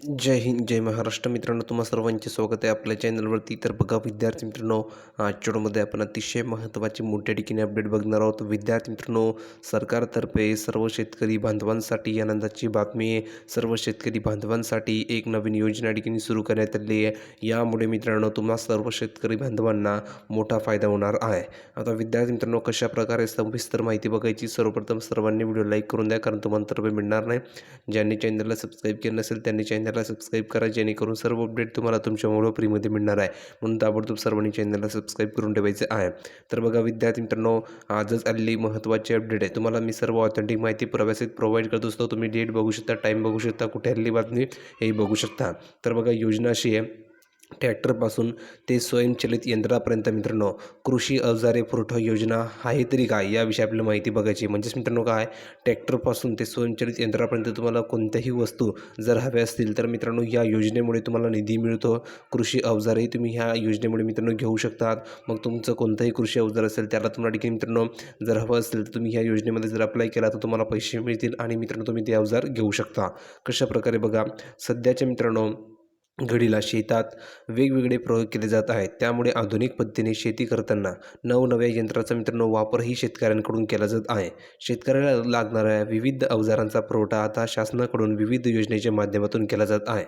जय हिंद, जय महाराष्ट्र. मित्रांनो, तुम्हा सर्वांचे स्वागत आहे आपल्या चॅनलवरती. तर बघा विद्यार्थी मित्रांनो, आजच्या व्हिडिओमध्ये आपण अतिशय महत्त्वाची मोठ्या ठिकाणी अपडेट बघणार आहोत. विद्यार्थी मित्रांनो, सरकारतर्फे सर्व शेतकरी बांधवांसाठी आनंदाची बातमी आहे. सर्व शेतकरी बांधवांसाठी एक नवीन योजना ठिकाणी सुरू करण्यात आली आहे. यामुळे मित्रांनो, तुम्हा सर्व शेतकरी बांधवांना मोठा फायदा होणार आहे. आता विद्यार्थी मित्रांनो, कशा प्रकारे सविस्तर माहिती बघायची, सर्वप्रथम सर्वांनी व्हिडिओ लाईक करून द्या, कारण तुम्हाला तर मिळणार नाही. ज्यांनी चॅनलला सबस्क्राईब केलं नसेल त्यांनी चॅनलला सबस्क्राईब करा, जेणेकरून सर्व अपडेट तुम्हाला तुमच्या मोबाईल फ्रीमध्ये मिळणार आहे. म्हणून ताबडतोब सर्वांनी चॅनलला सबस्क्राईब करून ठेवायचे आहे. तर बघा विद्यार्थी मित्रांनो, आजच आलेली महत्त्वाची अपडेट आहे. तुम्हाला मी सर्व ऑथेंटिक माहिती व्यवस्थित प्रोव्हाइड करत असतो. तुम्ही डेट बघू शकता, टाईम बघू शकता, कुठे आलेली बातमी हे बघू शकता. तर बघा योजना अशी आहे, ट्रॅक्टरपासून ते स्वयंचलित यंत्रापर्यंत मित्रांनो, कृषी अवजारे पुरवठा योजना आहे तरी काय, याविषयी आपल्याला माहिती बघायची. म्हणजेच मित्रांनो काय, ट्रॅक्टरपासून ते स्वयंचलित यंत्रापर्यंत तुम्हाला कोणत्याही वस्तू जर हव्या असतील तर मित्रांनो, या योजनेमुळे तुम्हाला निधी मिळतो. कृषी अवजारही तुम्ही ह्या योजनेमुळे मित्रांनो घेऊ शकतात. मग तुमचं कोणतंही कृषी अवजार असेल त्याला तुम्हाला ठिकाणी मित्रांनो जर हवं असेल तर तुम्ही ह्या योजनेमध्ये जर अप्लाय केला तर तुम्हाला पैसे मिळतील आणि मित्रांनो तुम्ही ते अवजार घेऊ शकता. कशाप्रकारे बघा, सध्याच्या मित्रांनो घडीला शेतात वेगवेगळे प्रयोग केले जात आहेत. त्यामुळे आधुनिक पद्धतीने शेती करताना नवनव्या यंत्राचा मित्रांनो वापरही शेतकऱ्यांकडून केला जात आहे. शेतकऱ्याला लागणाऱ्या विविध अवजारांचा पुरवठा आता शासनाकडून विविध योजनेच्या माध्यमातून केला जात आहे.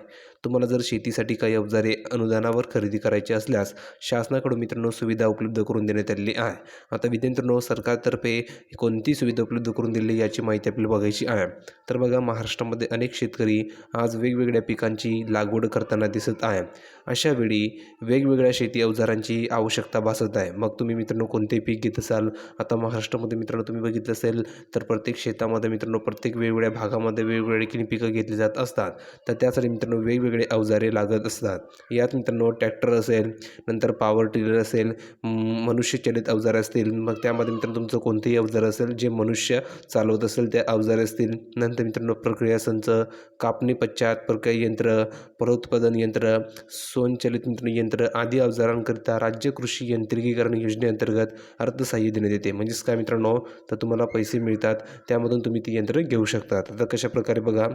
तुम्हाला जर शेतीसाठी काही अवजारे अनुदानावर खरेदी करायची असल्यास शासनाकडून मित्रांनो सुविधा उपलब्ध करून देण्यात आलेली आहे. आता मित्रांनो, सरकारतर्फे कोणती सुविधा उपलब्ध करून दिली याची माहिती आपल्याला बघायची आहे. तर बघा, महाराष्ट्रामध्ये अनेक शेतकरी आज वेगवेगळ्या पिकांची लागवड करताना दिसत आहे. अशा वेळी वेगवेगळ्या शेती अवजारांची आवश्यकता भासत आहे. मग तुम्ही मित्रांनो कोणतेही पीक घेत असाल, आता महाराष्ट्रामध्ये मित्रांनो तुम्ही बघितलं असेल तर प्रत्येक शेतामध्ये मित्रांनो प्रत्येक वेगवेगळ्या भागामध्ये वेगवेगळ्या ठिकाणी पिकं घेतली जात असतात. तर त्यासाठी मित्रांनो वेगवेगळे अवजारे लागत असतात. यात मित्रांनो ट्रॅक्टर असेल, नंतर पॉवर टिलर असेल, मनुष्यचलित अवजार असतील. मग त्यामध्ये मित्रांनो तुमचं कोणतेही अवजार असेल जे मनुष्य चालवत असेल ते अवजारे असतील. नंतर मित्रांनो प्रक्रिया संच, कापणी पश्चात प्रक्रिया यंत्र, फलोत्पादन यंत्र, स्वयंचलित यंत्र आदी अवजारांकरिता राज्य कृषी यांत्रिकीकरण योजनेअंतर्गत अर्थसहाय्य देण्यात येते. म्हणजेच काय मित्रांनो, तर तुम्हाला पैसे मिळतात, त्यामधून तुम्ही ती यंत्र घेऊ शकतात. आता कशाप्रकारे बघा,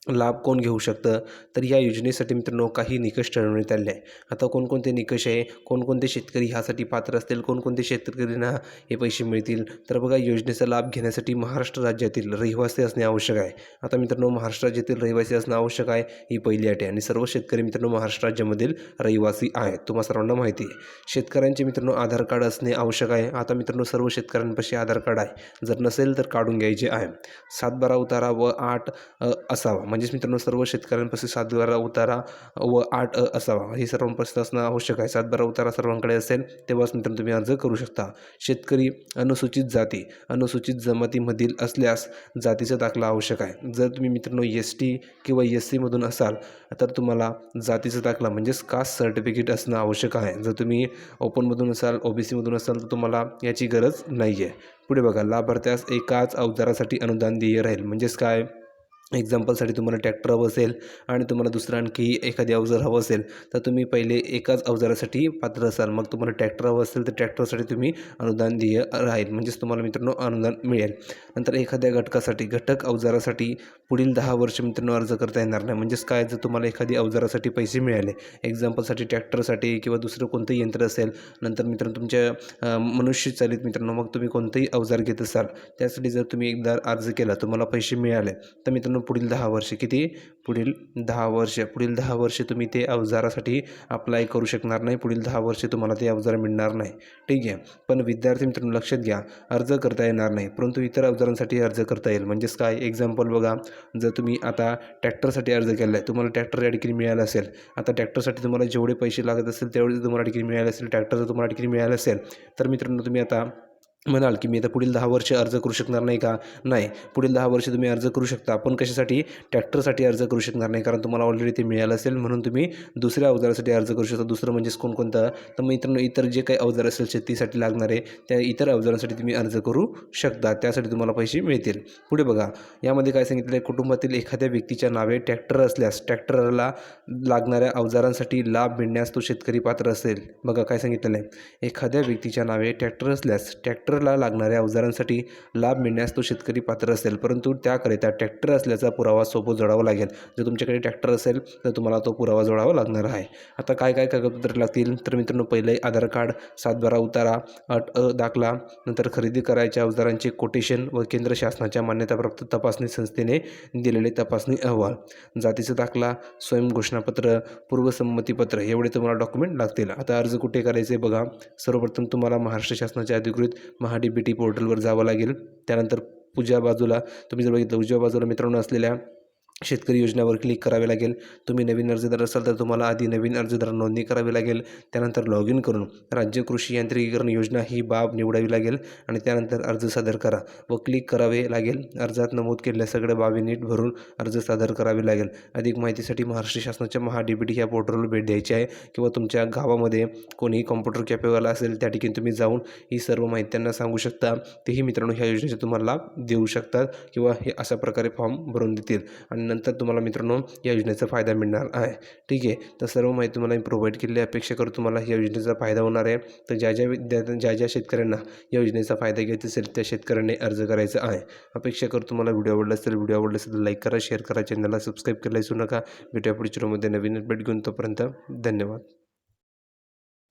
लाभ कोण घेऊ शकतं, तर या योजनेसाठी मित्रांनो काही निकष ठरवण्यात आले आहे. आता कोणकोणते निकष आहे, कोणकोणते शेतकरी ह्यासाठी पात्र असतील, कोणकोणते शेतकऱ्यांना हे पैसे मिळतील. तर बघा, योजनेचा लाभ घेण्यासाठी महाराष्ट्र राज्यातील रहिवासी असणे आवश्यक आहे. आता मित्रांनो, महाराष्ट्र राज्यातील रहिवासी असणं आवश्यक आहे, ही पहिली अट आहे. आणि सर्व शेतकरी मित्रांनो महाराष्ट्र राज्यामधील रहिवासी आहेत, तुम्हाला सर्वांना माहिती आहे. शेतकऱ्यांचे मित्रांनो आधार कार्ड असणे आवश्यक आहे. आता मित्रांनो सर्व शेतकऱ्यांपाशी आधार कार्ड आहे, जर नसेल तर काढून घ्यायचे आहे. 7/12 उतारा व 8 असावा. म्हणजेच मित्रांनो सर्व शेतकऱ्यांपाशी 7/12 उतारा व 8 असावा, हे सर्वांपासून असणं आवश्यक आहे. 7/12 उतारा सर्वांकडे असेल तेव्हाच मित्रांनो तुम्ही अर्ज करू शकता. शेतकरी अनुसूचित जाती, अनुसूचित जमातीमधील असल्यास जातीचा दाखला आवश्यक आहे. जर तुम्ही मित्रांनो ST किंवा SC मधून असाल तर तुम्हाला जातीचा दाखला म्हणजेच कास्ट सर्टिफिकेट असणं आवश्यक आहे. जर तुम्ही ओपनमधून असाल, OBC मधून असाल तर तुम्हाला याची गरज नाही आहे. पुढे बघा, लाभार्थ्यास एकाच अवजारासाठी अनुदान देय राहील. म्हणजेच काय, एक्झाम्पलसाठी तुम्हाला ट्रॅक्टर हवं असेल आणि तुम्हाला दुसरं आणखी एखादी अवजार हवं असेल तर तुम्ही पहिले एकाच अवजारासाठी पात्र असाल. मग तुम्हाला ट्रॅक्टर हवं असेल तर ट्रॅक्टरसाठी तुम्ही अनुदान देय राहील, म्हणजेच तुम्हाला मित्रांनो अनुदान मिळेल. नंतर एखाद्या घटकासाठी, घटक अवजारासाठी पुढील 10 वर्ष मित्रांनो अर्ज करता येणार नाही. म्हणजेच काय, जर तुम्हाला एखादी अवजारासाठी पैसे मिळाले, एक्झाम्पलसाठी ट्रॅक्टरसाठी किंवा दुसरं कोणतंही यंत्र असेल, नंतर मित्रांनो तुमच्या मनुष्य चालित मित्रांनो मग तुम्ही कोणतंही अवजार घेत असाल, त्यासाठी जर तुम्ही एकदा अर्ज केला, तुम्हाला पैसे मिळाले, तर मित्रांनो पुढील 10 वर्ष किती, पुढील 10 वर्ष तुम्ही ते अवजारासाठी अप्लाय करू शकणार नाही. पुढील 10 वर्ष तुम्हाला ते अवजार मिळणार नाही. ठीक आहे. पण विद्यार्थी मित्रांनो लक्षात घ्या, अर्ज करता येणार नाही, परंतु इतर अवजारांसाठी अर्ज करता येईल. म्हणजेच काय, एक्झाम्पल बघा, जर तुम्ही आता ट्रॅक्टरसाठी अर्ज केला आहे, तुम्हाला ट्रॅक्टर या ठिकाणी मिळालं असेल. आता ट्रॅक्टरसाठी तुम्हाला जेवढे पैसे लागत असेल तेवढे तुम्हाला ठिकाणी मिळाले असेल, ट्रॅक्टर जर तुम्हाला ठिकाणी मिळालं असेल तर मित्रांनो तुम्ही आता म्हणाल की मी आता पुढील 10 वर्ष अर्ज करू शकणार नाही का? नाही, पुढील 10 वर्ष तुम्ही अर्ज करू शकता. पण कशासाठी, ट्रॅक्टरसाठी अर्ज करू शकणार नाही, कारण तुम्हाला ऑलरेडी ते मिळालं असेल. म्हणून तुम्ही दुसऱ्या अवजारासाठी अर्ज करू शकता. दुसरं म्हणजेच कोणकोणतं, तर मित्रांनो इतर जे काही अवजार असेल शेतीसाठी लागणारे, त्या इतर अवजारांसाठी तुम्ही अर्ज करू शकता, त्यासाठी तुम्हाला पैसे मिळतील. पुढे बघा, यामध्ये काय सांगितलं आहे, कुटुंबातील एखाद्या व्यक्तीच्या नावे ट्रॅक्टर असल्यास ट्रॅक्टरला लागणाऱ्या अवजारांसाठी लाभ मिळण्यास तो शेतकरी पात्र असेल. बघा काय सांगितलेलं आहे, एखाद्या व्यक्तीच्या नावे ट्रॅक्टर असल्यास ट्रॅक्टर ट्रॅक्टरला लागणाऱ्या अवजारांसाठी लाभ मिळण्यास तो शेतकरी पात्र असेल, परंतु त्याकरिता ट्रॅक्टर असल्याचा पुरावा सोबत जोडावा लागेल. जर तुमच्याकडे ट्रॅक्टर असेल तर तुम्हाला तो पुरावा जोडावा लागणार आहे. आता काय काय कागदपत्रे लागतील तर मित्रांनो, पहिले आधार कार्ड, 7/12 उतारा, अट दाखला, नंतर खरेदी करायच्या अवजारांचे कोटेशन व केंद्र शासनाच्या मान्यताप्राप्त तपासणी संस्थेने दिलेले तपासणी अहवाल, जातीचा दाखला, स्वयंघोषणापत्र, पूर्वसंमतीपत्र एवढे तुम्हाला डॉक्युमेंट लागतील. आता अर्ज कुठे करायचे बघा. सर्वप्रथम तुम्हाला महाराष्ट्र शासनाच्या अधिकृत महा-डी-बी-टी पोर्टलवर जावं लागेल. त्यानंतर उजव्या बाजूला तुम्ही जर बघितलं, उजव्या बाजूला मित्रांनो असलेल्या शेतकरी योजनावर क्लिक करावे लागेल. तुम्ही नवीन अर्जदार असाल तर तुम्हाला आधी नवीन अर्जदार नोंदणी करावी लागेल. त्यानंतर लॉग इन करून राज्य कृषी यांत्रिकीकरण योजना ही बाब निवडावी लागेल आणि त्यानंतर अर्ज सादर करा व क्लिक करावे लागेल. अर्जात नमूद केलेल्या सगळ्या बाबी नीट भरून अर्ज सादर करावे लागेल. अधिक माहितीसाठी महाराष्ट्र शासनाच्या महा-डी-बी-टी या पोर्टलवर भेट द्यायची आहे किंवा तुमच्या गावामध्ये कोणीही कॉम्प्युटर कॅफेवाला असेल त्या ठिकाणी तुम्ही जाऊन ही सर्व माहिती त्यांना सांगू शकता. तेही मित्रांनो ह्या योजनेचा तुम्हाला लाभ देऊ शकतात किंवा हे अशा प्रकारे फॉर्म भरून देतील आणि नंतर तुम्हाला मित्रांनो या योजनेचा फायदा मिळणार आहे. ठीक आहे, तर सर्व माहिती तुम्हाला मी प्रोव्हाइड केली आहे. अपेक्षा करतो तुम्हाला या योजनेचा फायदा होणार आहे. तर ज्या शेतकऱ्यांना या योजनेचा फायदा घ्यायचा असेल त्या शेतकऱ्यांनी अर्ज करायचा आहे. अपेक्षा करतो तुम्हाला व्हिडिओ आवडला असेल तर लाईक करा, शेअर करा, चॅनलला सबस्क्राईब करायला विसरू नका. भेटूया पुढच्या व्हिडिओमध्ये नवीन अपडेट घेऊन. तोपर्यंत धन्यवाद.